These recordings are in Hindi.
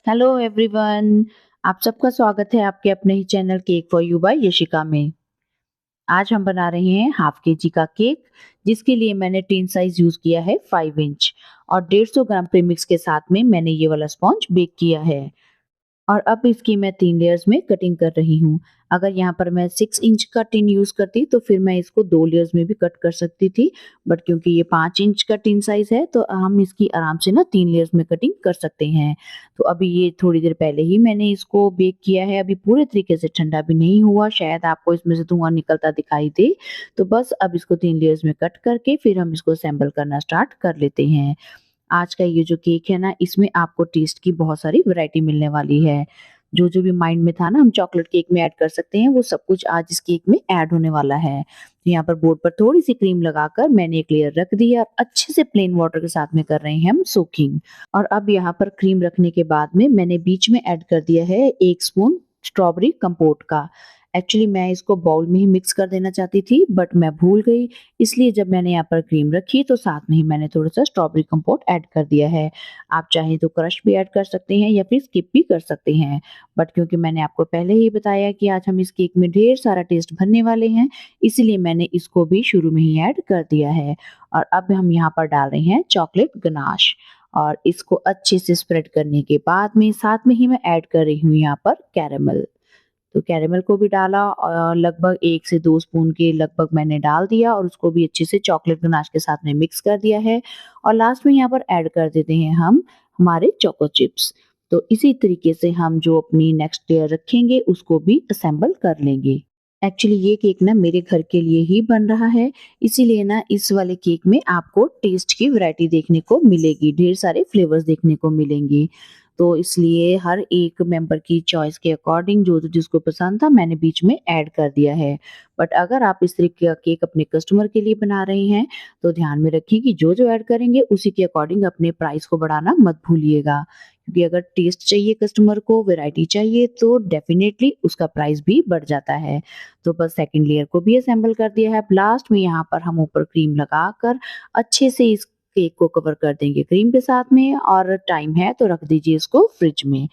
Hello everyone. आप सबका स्वागत है आपके अपने ही channel cake for you by Yashika में। आज हम बना रहे हैं हाफ केजी का केक, जिसके लिए मैंने टिन साइज यूज किया है 5 इंच और 150 ग्राम प्रीमिक्स के साथ में मैंने ये वाला स्पॉन्ज बेक किया है। और अब इसकी मैं 3 लेयर्स में कटिंग कर रही हूँ। अगर यहाँ पर मैं 6 इंच का टिन यूज़ करती तो फिर मैं इसको 2 लेयर्स में भी कट कर सकती थी। बट क्योंकि ये 5 इंच का टिन साइज़ है तो हम इसकी आराम से ना 3 लेयर्स में कटिंग कर सकते हैं। तो अभी ये थोड़ी देर पहले ही मैंने इसको बेक किया है, अभी पूरे तरीके से ठंडा भी नहीं हुआ, शायद आपको इसमें से धुआँ निकलता दिखाई दे। तो बस अब इसको 3 लेयर्स में कट करके फिर हम इसको असेंबल करना स्टार्ट कर लेते हैं। आज का ये जो केक है ना, इसमें आपको टेस्ट की बहुत सारी वैरायटी मिलने वाली है। जो-जो भी माइंड में था ना हम चॉकलेट केक में ऐड कर सकते हैं, वो सब कुछ आज इस केक में ऐड होने वाला है। तो यहाँ पर बोर्ड पर थोड़ी-सी क्रीम लगाकर मैंने एक लेयर रख दी है और अच्छे से प्लेन वाटर के साथ में कर रहे हैं हम सोकिंग। और अब यहाँ पर क्रीम रखने के बाद में मैंने बीच में ऐड कर दिया है 1 स्पून स्ट्रॉबेरी कंपोट का। एक्चुअली मैं इसको बाउल में ही मिक्स कर देना चाहती थी, बट मैं भूल गई, इसलिए जब मैंने यहाँ पर क्रीम रखी तो साथ में ही मैंने थोड़ा-सा स्ट्रॉबेरी कंपोट ऐड कर दिया है। आप चाहें तो क्रश भी ऐड कर सकते हैं या फिर स्किप भी कर सकते हैं। बट क्योंकि मैंने आपको पहले ही बताया कि आज हम इस केक में ढेर सारा टेस्ट भरने वाले हैं, इसीलिए मैंने इसको भी शुरू में ही ऐड कर दिया है। और अब हम यहाँ पर डाल रहे हैं चॉकलेट गनाश और इसको अच्छे से स्प्रेड करने के बाद में साथ में ही मैं ऐड कर रही हूँ यहाँ पर कैरेमल। तो कैरेमल को भी डाला और लगभग 1 से 2 स्पून के लगभग मैंने डाल दिया और उसको भी अच्छे से चॉकलेट गनाश के साथ में मिक्स कर दिया है। और लास्ट में यहाँ पर ऐड कर देते हैं हम हमारे चोको चिप्स। तो इसी तरीके से हम जो अपनी नेक्स्ट लेयर रखेंगे उसको भी असेंबल कर लेंगे। एक्चुअली ये केक ना मेरे घर के लिए ही बन रहा है, इसीलिए ना इस वाले केक में आपको टेस्ट की वैरायटी देखने को मिलेगी, ढेर सारे फ्लेवर्स देखने को मिलेंगे। तो इसलिए हर एक मेंबर की चॉइस के अकॉर्डिंग जो जिसको पसंद था मैंने बीच में ऐड कर दिया है। बट अगर आप इस तरीके का केक अपने कस्टमर के लिए बना रहे हैं, तो ध्यान में रखिए कि जो-जो ऐड करेंगे उसी के अकॉर्डिंग अपने प्राइस को बढ़ाना मत भूलिएगा। क्योंकि अगर टेस्ट चाहिए कस्टमर को, वैरायटी चाहिए तो डेफिनिटली उसका प्राइस भी बढ़ जाता है। तो बस सेकंड लेयर को भी असेंबल कर दिया है। अब लास्ट में यहाँ पर हम ऊपर क्रीम लगाकर अच्छे से इस केक को कवर कर देंगे क्रीम के साथ में और टाइम है तो रख दीजिए इसको फ्रिज में।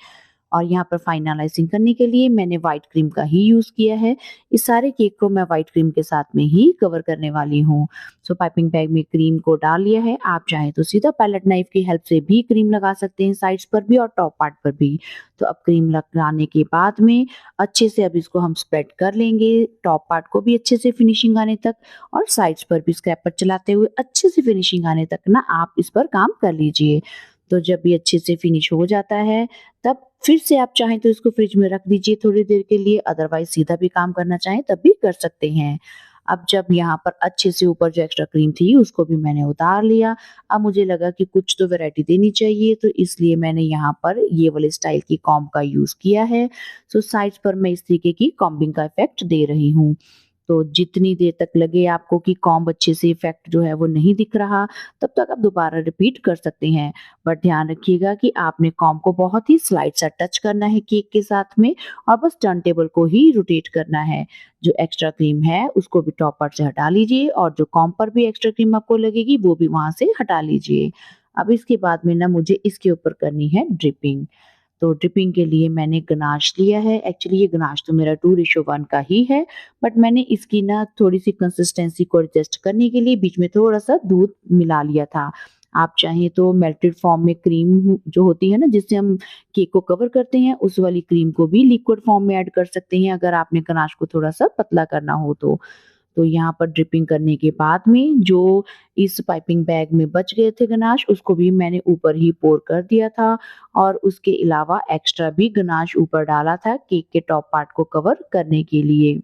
और यहाँ पर फाइनलाइजिंग करने के लिए मैंने व्हाइट क्रीम का ही यूज़ किया है। इस सारे केक को मैं व्हाइट क्रीम के साथ में ही कवर करने वाली हूँ। सो पाइपिंग बैग में क्रीम को डाल लिया है। आप चाहें तो सीधा पैलेट नाइफ की हेल्प से भी क्रीम लगा सकते हैं साइड्स पर भी और टॉप पार्ट पर भी। तो अब क्रीम लगाने के बाद में अच्छे से अब इसको हम स्प्रेड कर लेंगे, टॉप पार्ट को भी अच्छे से फिनिशिंग आने तक और साइड्स पर भी स्क्रैपर चलाते हुए अच्छे से फिनिशिंग आने तक ना आप इस पर काम कर लीजिए। तो जब ये अच्छे से फिनिश हो जाता है, तब फिर से आप चाहें तो इसको फ्रिज में रख दीजिए थोड़ी देर के लिए, अदरवाइज़ सीधा भी काम करना चाहें तब भी कर सकते हैं। अब जब यहाँ पर अच्छे से ऊपर जो एक्स्ट्रा क्रीम थी उसको भी मैंने उतार लिया। अब मुझे लगा कि कुछ तो वैरायटी देनी चाहिए, तो इसलिए मैंने यहाँ पर ये वाले स्टाइल की कॉम्ब का यूज़ किया है। सो साइड्स पर मैं इस तरीके की कॉम्बिंग का इफ़ेक्ट दे रही हूँ। तो जितनी देर तक लगे आपको कि कॉम्ब अच्छे से इफ़ेक्ट जो है वो नहीं दिख रहा, तब तक आप दोबारा रिपीट कर सकते हैं। बट ध्यान रखिएगा कि आपने कॉम्ब को बहुत ही स्लाइट सा टच करना है केक के साथ में और बस टर्न टेबल को ही रोटेट करना है। जो एक्स्ट्रा क्रीम है उसको भी टॉप पर से हटा लीजिए और जो कॉम्ब पर भी एक्स्ट्रा क्रीम आपको लगेगी वो भी वहाँ से हटा लीजिए। अब इसके बाद में ना मुझे इसके ऊपर करनी है ड्रिपिंग। तो ड्रिपिंग के लिए मैंने गनाश लिया है। एक्चुअली ये गनाश तो मेरा 2:1 का ही है, बट मैंने इसकी ना थोड़ी-सी कंसिस्टेंसी को एडजस्ट करने के लिए बीच में थोड़ा-सा दूध मिला लिया था। आप चाहें तो मेल्टेड फॉर्म में क्रीम जो होती है ना जिससे हम केक को कवर करते हैं, उस वाली क्रीम को भी लिक्विड फॉर्म में ऐड कर सकते हैं अगर आपने गनाश को थोड़ा-सा पतला करना हो तो। तो यहाँ पर ड्रिपिंग करने के बाद में जो इस पाइपिंग बैग में बच गए थे गनाश उसको भी मैंने ऊपर ही पोर कर दिया था और उसके अलावा एक्स्ट्रा भी गनाश ऊपर डाला था केक के टॉप पार्ट को कवर करने के लिए।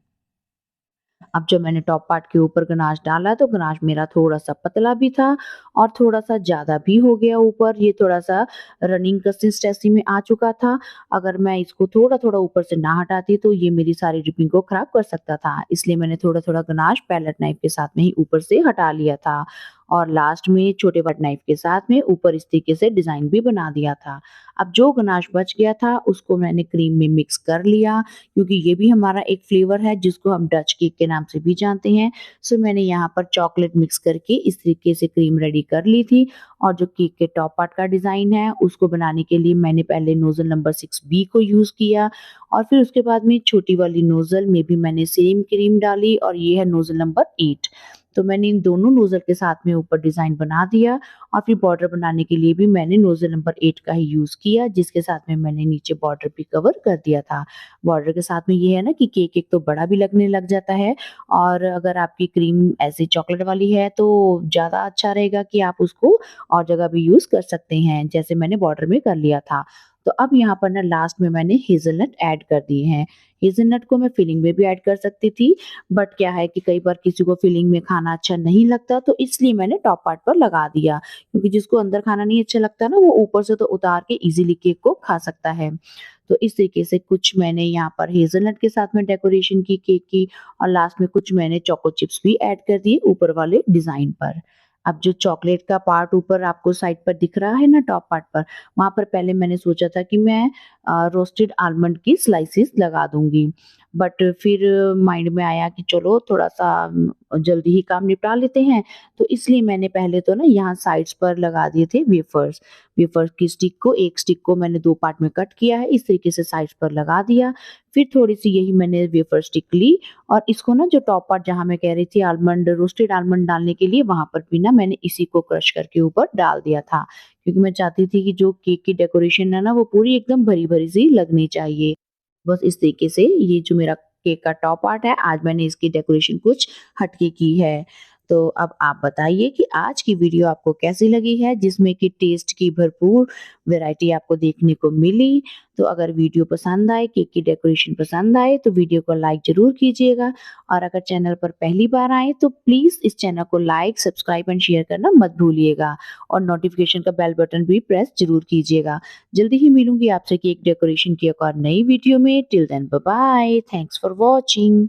अब जब मैंने टॉप पार्ट के ऊपर गनाश डाला तो गनाश मेरा थोड़ा-सा पतला भी था और थोड़ा-सा ज़्यादा भी हो गया ऊपर, ये थोड़ा-सा रनिंग कंसिस्टेंसी में आ चुका था। अगर मैं इसको थोड़ा-थोड़ा ऊपर से ना हटाती तो ये मेरी सारी ड्रिपिंग को खराब कर सकता था। इसलिए मैंने थोड़ा-थोड़ा गनाश पैलेट नाइफ के साथ में ही ऊपर से हटा लिया था। और लास्ट में छोटे बट नाइफ के साथ में ऊपर इस तरीके से डिज़ाइन भी बना दिया था। अब जो गनाश बच गया था उसको मैंने क्रीम में मिक्स कर लिया, क्योंकि ये भी हमारा एक फ्लेवर है जिसको हम डच केक के नाम से भी जानते हैं। सो मैंने यहाँ पर चॉकलेट मिक्स करके इस तरीके से क्रीम रेडी कर ली थी। और जो केक के टॉप पार्ट का डिज़ाइन है उसको बनाने के लिए मैंने पहले नोज़ल नंबर 6B को यूज़ किया और फिर उसके बाद में छोटी वाली नोज़ल में भी मैंने सेम क्रीम डाली और ये है नोज़ल नंबर 8। तो मैंने इन दोनों नोज़ल के साथ में ऊपर डिज़ाइन बना दिया और फिर बॉर्डर बनाने के लिए भी मैंने नोज़ल नंबर 8 का ही यूज़ किया, जिसके साथ में मैंने नीचे बॉर्डर भी कवर कर दिया था। बॉर्डर के साथ में ये है ना कि केक एक तो बड़ा भी लगने लग जाता है और अगर आपकी क्रीम ऐसी चॉकलेट वाली है तो ज़्यादा अच्छा रहेगा कि आप उसको और जगह भी यूज़ कर सकते हैं, जैसे मैंने बॉर्डर में कर लिया था। तो अब यहाँ पर ना लास्ट में मैंने हेज़लनट ऐड कर दिए हैं। हेज़लनट को मैं फिलिंग में भी ऐड कर सकती थी, बट क्या है कि कई बार किसी को फिलिंग में खाना अच्छा नहीं लगता, तो इसलिए मैंने टॉप पार्ट पर लगा दिया, क्योंकि जिसको अंदर खाना नहीं अच्छा लगता ना वो ऊपर से तो उतार के इज़िली केक को खा सकता है। तो इस तरीके से कुछ मैंने यहाँ पर हेज़लनट के साथ में डेकोरेशन की केक की और लास्ट में कुछ मैंने चोको चिप्स भी ऐड कर दिए ऊपर वाले डिज़ाइन पर। अब जो चॉकलेट का पार्ट ऊपर आपको साइड पर दिख रहा है ना टॉप पार्ट पर, वहाँ पर पहले मैंने सोचा था कि मैं रोस्टेड आलमंड की स्लाइसेस लगा दूँगी। बट फिर माइंड में आया कि चलो थोड़ा-सा जल्दी ही काम निपटा लेते हैं, तो इसलिए मैंने पहले तो ना यहाँ साइड्स पर लगा दिए थे वेफर्स। वेफर्स की स्टिक को एक स्टिक को मैंने 2 पार्ट में कट किया है, इस तरीके से साइड्स पर लगा दिया। फिर थोड़ी-सी यही मैंने वेफर स्टिक ली और इसको ना जो टॉप पार्ट जहाँ मैं कह रही थी आलमंड रोस्टेड आलमंड डालने के लिए, वहाँ पर भी ना मैंने इसी को क्रश करके ऊपर डाल दिया था। क्योंकि मैं चाहती थी कि जो केक की डेकोरेशन है ना वो पूरी एकदम भरी-भरी सी लगनी चाहिए। बस इस तरीके से ये जो मेरा केक का टॉप पार्ट है, आज मैंने इसकी डेकोरेशन कुछ हटके की है। तो अब आप बताइए कि आज की वीडियो आपको कैसी लगी है, जिसमें कि टेस्ट की भरपूर वैरायटी आपको देखने को मिली। तो अगर वीडियो पसंद आए, केक की डेकोरेशन पसंद आए, तो वीडियो को लाइक ज़रूर कीजिएगा और अगर चैनल पर पहली बार आएँ, तो प्लीज़ इस चैनल को लाइक, सब्सक्राइब एंड शेयर करना मत भूलिएगा और नोटिफ़िकेशन का बेल बटन भी प्रेस ज़रूर कीजिएगा। जल्दी ही मिलूँगी आपसे केक डेकोरेशन की एक और नई वीडियो में। Till then bye bye. Thanks for watching.